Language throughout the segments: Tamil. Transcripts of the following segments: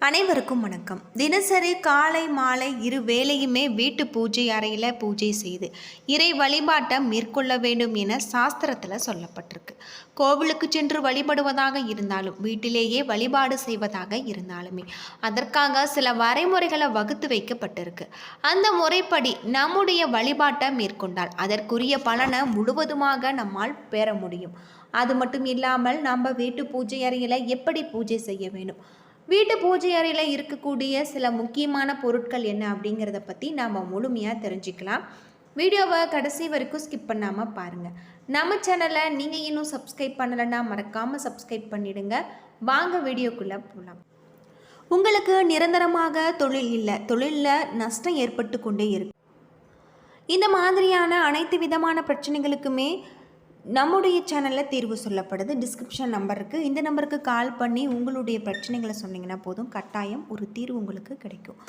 அனைவருக்கும் வணக்கம். தினசரி காலை மாலை இரு வேளையுமே வீட்டு பூஜை அறையில் பூஜை செய்து இறை வழிபாட்டை மேற்கொள்ள வேண்டும் என சாஸ்திரத்தில் சொல்லப்பட்டிருக்கு. கோவிலுக்கு சென்று வழிபடுவதாக இருந்தாலும் வீட்டிலேயே வழிபாடு செய்வதாக இருந்தாலுமே அதற்காக சில வரைமுறைகளை வகுத்து வைக்கப்பட்டிருக்கு. அந்த முறைப்படி நம்முடைய வழிபாட்டை மேற்கொண்டால் அதற்குரிய பலனை முழுவதுமாக நம்மால் பெற முடியும். அது மட்டும் இல்லாமல் நம்ம வீட்டு பூஜை அறையில் எப்படி பூஜை செய்ய வேண்டும், வீட்டு பூஜை அறையில் இருக்கக்கூடிய சில முக்கியமான பொருட்கள் என்ன அப்படிங்கிறத பற்றி நாம் முழுமையாக தெரிஞ்சுக்கலாம். வீடியோவை கடைசி வரைக்கும் ஸ்கிப் பண்ணாமல் பாருங்கள். நம்ம சேனலை நீங்கள் இன்னும் சப்ஸ்கிரைப் பண்ணலைன்னா மறக்காமல் சப்ஸ்கிரைப் பண்ணிவிடுங்க. வாங்க வீடியோக்குள்ளே போகலாம். உங்களுக்கு நிரந்தரமாக தொழில் இல்லை, தொழிலில் நஷ்டம் ஏற்பட்டு கொண்டே இருக்கு. இந்த மாதிரியான அனைத்து விதமான பிரச்சனைகளுக்குமே நம்முடைய சேனலில் தீர்வு சொல்லப்படுது. டிஸ்கிரிப்ஷன் நம்பர் இருக்குது. இந்த நம்பருக்கு கால் பண்ணி உங்களுடைய பிரச்சனைகளை சொன்னீங்கன்னா போதும், கட்டாயம் ஒரு தீர்வு உங்களுக்கு கிடைக்கும்.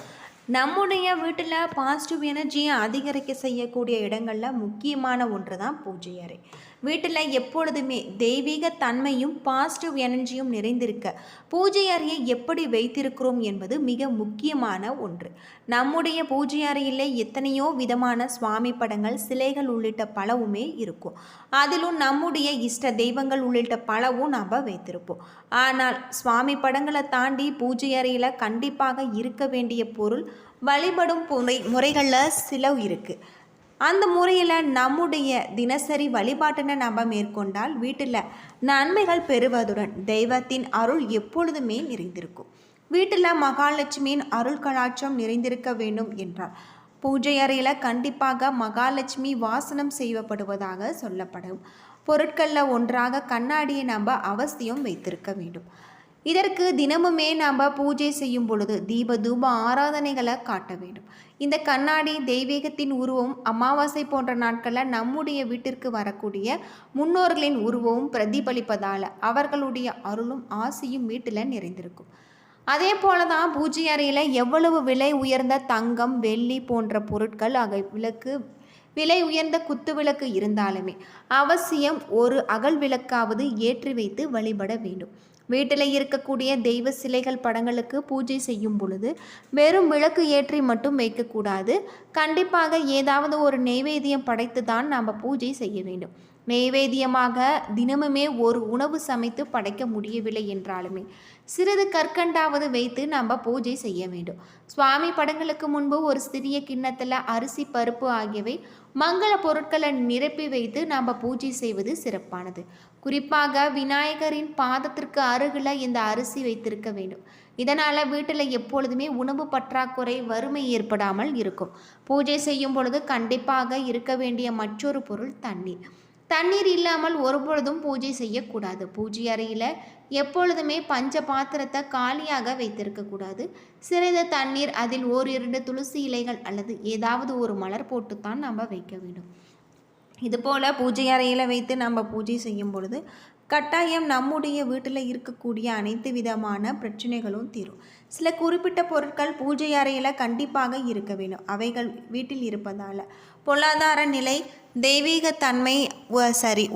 நம்முடைய வீட்டில் பாசிட்டிவ் எனர்ஜியை அதிகரிக்க செய்யக்கூடிய இடங்களில் முக்கியமான ஒன்று தான் பூஜை அறை. வீட்டில் எப்பொழுதுமே தெய்வீக தன்மையும் பாசிட்டிவ் எனர்ஜியும் நிறைந்திருக்க பூஜை அறையை எப்படி வைத்திருக்கிறோம் என்பது மிக முக்கியமான ஒன்று. நம்முடைய பூஜை அறையில் எத்தனையோ விதமான சுவாமி படங்கள், சிலைகள் உள்ளிட்ட பலவுமே இருக்கும். அதிலும் நம்முடைய இஷ்ட தெய்வங்கள் உள்ளிட்ட பலவும் நாம் வைத்திருப்போம். ஆனால் சுவாமி படங்களை தாண்டி பூஜை அறையில் கண்டிப்பாக இருக்க வேண்டிய பொருள், வழிபடும் முறைகளில் சில இருக்குது. அந்த முறையில் நம்முடைய தினசரி வழிபாட்டினை நம்ம மேற்கொண்டால் வீட்டில் நன்மைகள் பெறுவதுடன் தெய்வத்தின் அருள் எப்பொழுதுமே நிறைந்திருக்கும். வீட்டில் மகாலட்சுமியின் அருள் கலாட்சம் நிறைந்திருக்க வேண்டும் என்றால் பூஜை அறையில் கண்டிப்பாக மகாலட்சுமி வாசனம் செய்யப்படுவதாக சொல்லப்படும் பொருட்களில் ஒன்றாக கண்ணாடியை நம்ம அவசியம் வைத்திருக்க வேண்டும். இதற்கு தினமுமே நாம் பூஜை செய்யும் பொழுது தீப தூப ஆராதனைகளை காட்ட வேண்டும். இந்த கண்ணாடி தெய்வீகத்தின் உருவம், அமாவாசை போன்ற நாட்களில் நம்முடைய வீட்டிற்கு வரக்கூடிய முன்னோர்களின் உருவமும் பிரதிபலிப்பதால் அவர்களுடைய அருளும் ஆசையும் வீட்டில் நிறைந்திருக்கும். அதே போல தான் பூஜை அறையில் எவ்வளவு விலை உயர்ந்த தங்கம், வெள்ளி போன்ற பொருட்கள், விலை உயர்ந்த குத்து விளக்கு இருந்தாலுமே அவசியம் ஒரு அகல் விளக்காவது ஏற்றி வைத்து வழிபட வேண்டும். வீட்டில் இருக்கக்கூடிய தெய்வ சிலைகள் படங்களுக்கு பூஜை செய்யும் பொழுது வெறும் விளக்கு ஏற்றி மட்டும் வைக்கக்கூடாது. கண்டிப்பாக ஏதாவது ஒரு நெய்வேத்தியம் படைத்து தான் நாம் பூஜை செய்ய வேண்டும். நெய்வேத்தியமாக தினமுமே ஒரு உணவு சமைத்து படைக்க முடியவில்லை என்றாலுமே சிறிது கற்கண்டாவது வைத்து நம்ம பூஜை செய்ய வேண்டும். சுவாமி படங்களுக்கு முன்பு ஒரு சிறிய கிண்ணத்தில் அரிசி, பருப்பு ஆகியவை மங்கள பொருட்களை நிரப்பி வைத்து நாம் பூஜை செய்வது சிறப்பானது. குறிப்பாக விநாயகரின் பாதத்திற்கு அருகில் இந்த அரிசி வைத்திருக்க வேண்டும். இதனால் வீட்டில் எப்பொழுதுமே உணவு பற்றாக்குறை, வறுமை ஏற்படாமல் இருக்கும். பூஜை செய்யும் பொழுது கண்டிப்பாக இருக்க வேண்டிய மற்றொரு பொருள் தண்ணீர். தண்ணீர் இல்லாமல் ஒருபொழுதும் பூஜை செய்யக்கூடாது. பூஜை அறையில் எப்பொழுதுமே பஞ்ச பாத்திரத்தை காலியாக வைத்திருக்கக்கூடாது. சிறிது தண்ணீர், அதில் ஓரிரண்டு துளசி இலைகள் அல்லது ஏதாவது ஒரு மலர் போட்டுத்தான் நம்ம வைக்க வேண்டும். இதுபோல் பூஜை அறையில் வைத்து நம்ம பூஜை செய்யும் பொழுது கட்டாயம் நம்முடைய வீட்டில் இருக்கக்கூடிய அனைத்து விதமான பிரச்சனைகளும் தீரும். சில குறிப்பிட்ட பொருட்கள் பூஜை அறையில் கண்டிப்பாக இருக்க வேண்டும். அவைகள் வீட்டில் இருப்பதால் பொருளாதார நிலை, தெய்வீக தன்மை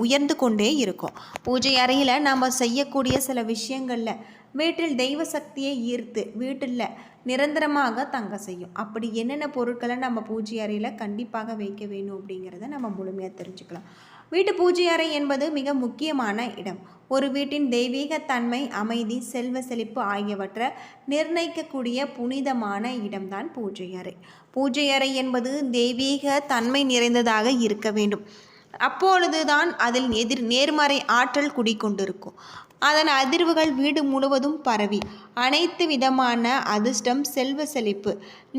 உயர்ந்து கொண்டே இருக்கும். பூஜை அறையில் நம்ம செய்யக்கூடிய சில விஷயங்களில் வீட்டில் தெய்வ சக்தியை ஈர்த்து வீட்டில் நிரந்தரமாக தங்க செய்யும். அப்படி என்னென்ன பொருட்களை நம்ம பூஜை அறையில் கண்டிப்பாக வைக்க வேணும் அப்படிங்கிறத நம்ம முழுமையாக தெரிஞ்சுக்கலாம். வீட்டு பூஜை அறை என்பது மிக முக்கியமான இடம். ஒரு வீட்டின் தெய்வீக தன்மை, அமைதி, செல்வ செழிப்பு ஆகியவற்றை நிர்ணயிக்கக்கூடிய புனிதமான இடம்தான் பூஜை அறை. பூஜை அறை என்பது தெய்வீக தன்மை நிறைந்ததாக இருக்க வேண்டும். அப்பொழுதுதான் அதில் நேர்மறை ஆற்றல் குடிக்கொண்டிருக்கும். அதன் அதிர்வுகள் வீடு முழுவதும் பரவி அனைத்து விதமான அதிர்ஷ்டம், செல்வ செழிப்பு,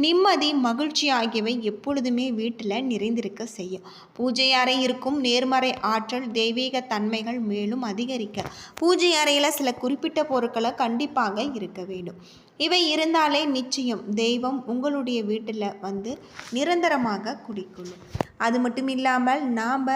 நிம்மதி, மகிழ்ச்சி ஆகியவை எப்பொழுதுமே வீட்டில் நிறைந்திருக்க செய்யும். பூஜை அறை இருக்கும் நேர்மறை ஆற்றல், தெய்வீக தன்மைகள் மேலும் அதிகரிக்க பூஜை அறையில் சில குறிப்பிட்ட பொருட்களை கண்டிப்பாக இருக்க வேண்டும். இவை இருந்தாலே நிச்சயம் தெய்வம் உங்களுடைய வீட்டில் வந்து நிரந்தரமாக குடிக்கொள்ளும். அது மட்டும் இல்லாமல் நாம்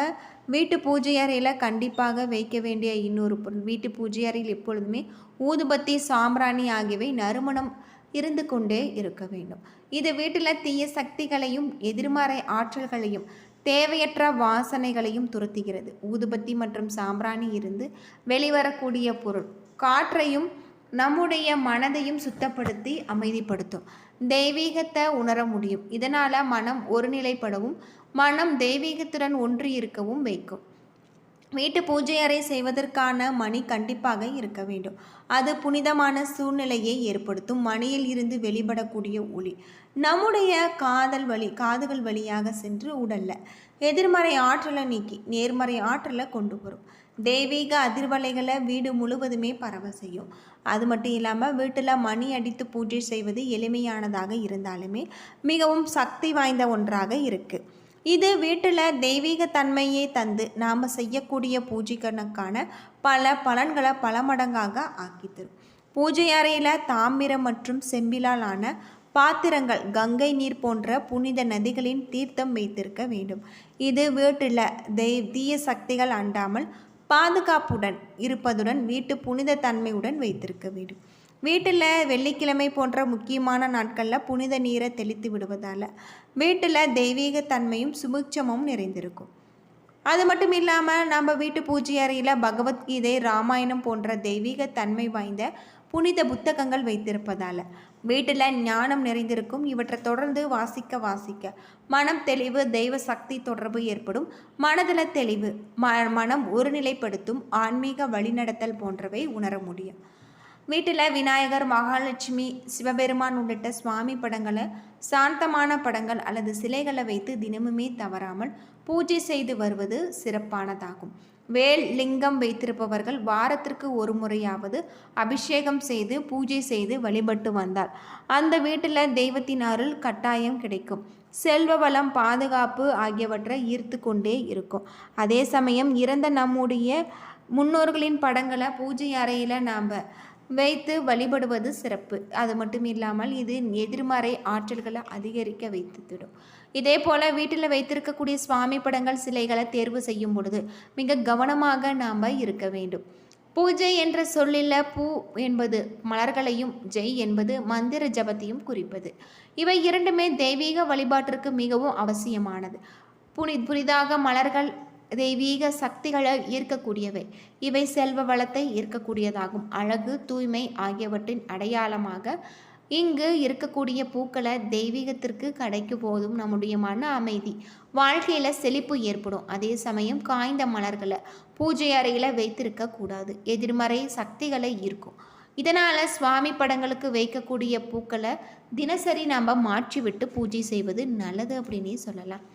வீட்டு பூஜை அறையில் கண்டிப்பாக வைக்க வேண்டிய இன்னொரு பொருள், வீட்டு பூஜை அறையில் எப்பொழுதுமே ஊதுபத்தி, சாம்பிராணி ஆகியவை நறுமணம் இருந்து கொண்டே இருக்க வேண்டும். இது வீட்டில் தீய சக்திகளையும் எதிர்மறை ஆற்றல்களையும் தேவையற்ற வாசனைகளையும் துரத்துகிறது. ஊதுபத்தி மற்றும் சாம்பிராணி இருந்து வெளிவரக்கூடிய பொருள் காற்றையும் நம்முடைய மனதையும் சுத்தப்படுத்தி அமைதிப்படுத்தும். தெய்வீகத்தை உணர முடியும். இதனால் மனம் ஒருநிலைப்படவும் மனம் தெய்வீகத்துடன் ஒன்றி இருக்கவும் வைக்கும். வீட்டு பூஜை அறை செய்வதற்கான மணி கண்டிப்பாக இருக்க வேண்டும். அது புனிதமான சூழ்நிலையை ஏற்படுத்தும். மணியில் இருந்து வெளிப்படக்கூடிய ஒளி நம்முடைய காதுகள் வழியாக சென்று உடல்ல எதிர்மறை ஆற்றலை நீக்கி நேர்மறை ஆற்றலை கொண்டு வரும். தெய்வீக அதிர்வலைகளை வீடு முழுவதுமே பரவ செய்யும். அது மட்டும் இல்லாமல் வீட்டில் மணி அடித்து பூஜை செய்வது எளிமையானதாக இருந்தாலுமே மிகவும் சக்தி வாய்ந்த ஒன்றாக இருக்குது. இது வீட்டில் தெய்வீக தன்மையை தந்து நாம் செய்யக்கூடிய பூஜைகளுக்கான பல பலன்களை பல மடங்காக ஆக்கித்தரும். பூஜை அறையில் தாமிரம் மற்றும் செம்பிலால் ஆன பாத்திரங்கள், கங்கை நீர் போன்ற புனித நதிகளின் தீர்த்தம் வைத்திருக்க வேண்டும். இது வீட்டில் தீய சக்திகள் அண்டாமல் பாதுகாப்புடன் இருப்பதுடன் வீட்டு புனித தன்மையுடன் வைத்திருக்க வேண்டும். வீட்டில் வெள்ளிக்கிழமை போன்ற முக்கியமான நாட்களில் புனித நீரை தெளித்து விடுவதால் வீட்டில் தெய்வீக தன்மையும் சுபிட்சமும் நிறைந்திருக்கும். அது மட்டும் இல்லாமல் நம்ம வீட்டு பூஜை அறையில் பகவத்கீதை, ராமாயணம் போன்ற தெய்வீக தன்மை வாய்ந்த புனித புத்தகங்கள் வைத்திருப்பதால் வீட்டில் ஞானம் நிறைந்திருக்கும். இவற்றை தொடர்ந்து வாசிக்க மனம் தெளிவு, தெய்வ சக்தி தொடர்பு ஏற்படும். மனதில் தெளிவு, மனம் ஒருநிலைப்படுத்தும், ஆன்மீக வழிநடத்தல் போன்றவை உணர முடியும். வீட்டில் விநாயகர், மகாலட்சுமி, சிவபெருமான் உள்ளிட்ட சுவாமி படங்களை, சாந்தமான படங்கள் அல்லது சிலைகளை வைத்து தினமுமே தவறாமல் பூஜை செய்து வருவது சிறப்பானதாகும். வேல் லிங்கம் வைத்திருப்பவர்கள் வாரத்திற்கு ஒரு முறையாவது அபிஷேகம் செய்து பூஜை செய்து வழிபட்டு வந்தால் அந்த வீட்டில் தெய்வத்தின் அருள் கட்டாயம் கிடைக்கும். செல்வ வளம், பாதுகாப்பு ஆகியவற்றை ஈர்த்து கொண்டே இருக்கும். அதே சமயம் இறந்த நம்முடைய முன்னோர்களின் படங்களை பூஜை அறையில் நாம் வைத்து வழிபடுவது சிறப்பு. அது மட்டும் இல்லாமல் இது எதிர்மறை ஆற்றல்களை அதிகரிக்க வைத்துவிடும். இதே போல் வீட்டில் வைத்திருக்கக்கூடிய சுவாமி படங்கள், சிலைகளை தேர்வு செய்யும் பொழுது மிக கவனமாக நாம் இருக்க வேண்டும். பூஜை என்ற சொல்லில் பூ என்பது மலர்களையும், ஜெய் என்பது மந்திர ஜபத்தையும் குறிப்பது. இவை இரண்டுமே தெய்வீக வழிபாட்டிற்கு மிகவும் அவசியமானது. புதிதாக மலர்கள் தெய்வீக சக்திகளை ஈர்க்கக்கூடியவை. இவை செல்வ வளத்தை ஈர்க்கக்கூடியதாகும். அழகு, தூய்மை ஆகியவற்றின் அடையாளமாக இங்கு இருக்கக்கூடிய பூக்களை தெய்வீகத்திற்கு கிடைக்கும் போதும் நம்முடைய மன அமைதி, வாழ்க்கையில் செழிப்பு ஏற்படும். அதே சமயம் காய்ந்த மலர்களை பூஜை அறையில் வைத்திருக்க கூடாது. எதிர்மறை சக்திகளை ஈர்க்கும். இதனால் சுவாமி படங்களுக்கு வைக்கக்கூடிய பூக்களை தினசரி நாம் மாற்றிவிட்டு பூஜை செய்வது நல்லது அப்படின்னே சொல்லலாம்.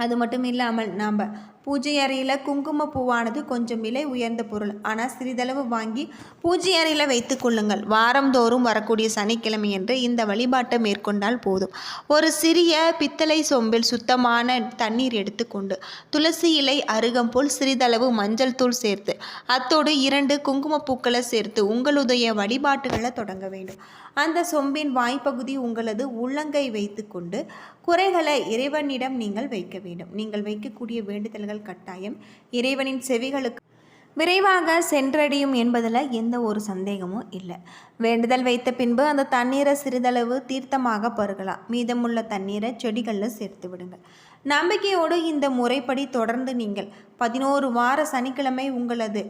அது மட்டும் இல்லாமல் நாம் பூஜை அறையில் குங்குமப்பூவானது கொஞ்சம் விலை உயர்ந்த பொருள். ஆனால் சிறிதளவு வாங்கி பூஜை அறையில் வைத்து கொள்ளுங்கள். வாரந்தோறும் வரக்கூடிய சனிக்கிழமை என்று இந்த வழிபாட்டை மேற்கொண்டால் போதும். ஒரு சிறிய பித்தளை சொம்பில் சுத்தமான தண்ணீர் எடுத்துக்கொண்டு துளசி இலை, அருகம்புல், சிறிதளவு மஞ்சள் தூள் சேர்த்து அத்தோடு 2 குங்குமப்பூக்களை சேர்த்து உங்களுடைய வழிபாட்டுகளை தொடங்க வேண்டும். அந்த சொம்பின் வாய்ப்பகுதி உங்களது உள்ளங்கை வைத்து கொண்டு குறைகளை இறைவனிடம் நீங்கள் வைக்க வேண்டும். நீங்கள் வைக்கக்கூடிய வேண்டுதல்கள் கட்டாயம் இறைவனின் செவிகளுக்கு விரைவாக சென்றடையும் என்பதில் எந்த ஒரு சந்தேகமும் இல்லை. வேண்டுதல் வைத்த பின்பு அந்த தண்ணீரை சிறிதளவு தீர்த்தமாக பருகலாம். மீதமுள்ள தண்ணீரை செடிகளில் சேர்த்து விடுங்கள். நம்பிக்கையோடு இந்த முறைப்படி தொடர்ந்து நீங்கள் 11 வார சனிக்கிழமை உங்களது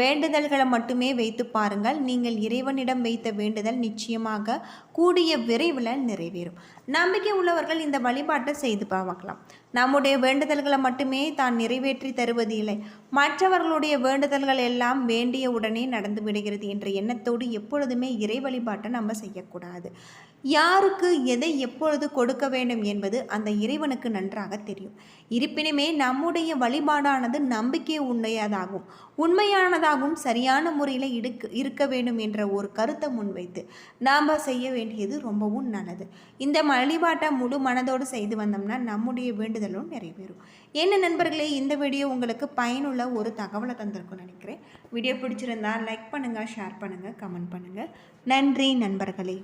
வேண்டுதல்களை மட்டுமே வைத்து பாருங்கள். நீங்கள் இறைவனிடம் வைத்த வேண்டுதல் நிச்சயமாக கூடிய விரைவில் நிறைவேறும். நம்பிக்கை உள்ளவர்கள் இந்த வழிபாட்டை செய்து பார்க்கலாம். நம்முடைய வேண்டுதல்களை மட்டுமே தான் நிறைவேற்றி தருவது இல்லை, மற்றவர்களுடைய வேண்டுதல்கள் எல்லாம் வேண்டிய உடனே நடந்து விடுகிறது என்ற எண்ணத்தோடு எப்பொழுதுமே இறை வழிபாட்டை நம்ம செய்யக்கூடாது. யாருக்கு எதை எப்பொழுது கொடுக்க வேண்டும் என்பது அந்த இறைவனுக்கு நன்றாக தெரியும். இருப்பினுமே நம்முடைய வழிபாடானது நம்பிக்கை உண்மையானதாகவும் சரியான முறையில் இருக்க வேண்டும் என்ற ஒரு கருத்தை முன்வைத்து நாம் செய்ய வேண்டியது ரொம்பவும் நல்லது. இந்த வழிபாட்டை முழு மனதோடு செய்து வந்தோம்னா நம்முடைய வேண்டுதலும் நிறைவேறும். என்ன நண்பர்களே, இந்த வீடியோ உங்களுக்கு பயனுள்ள ஒரு தகவலை தந்திருக்கும்னு நினைக்கிறேன். வீடியோ பிடிச்சிருந்தா லைக் பண்ணுங்கள், ஷேர் பண்ணுங்கள், கமெண்ட் பண்ணுங்கள். நன்றி நண்பர்களே.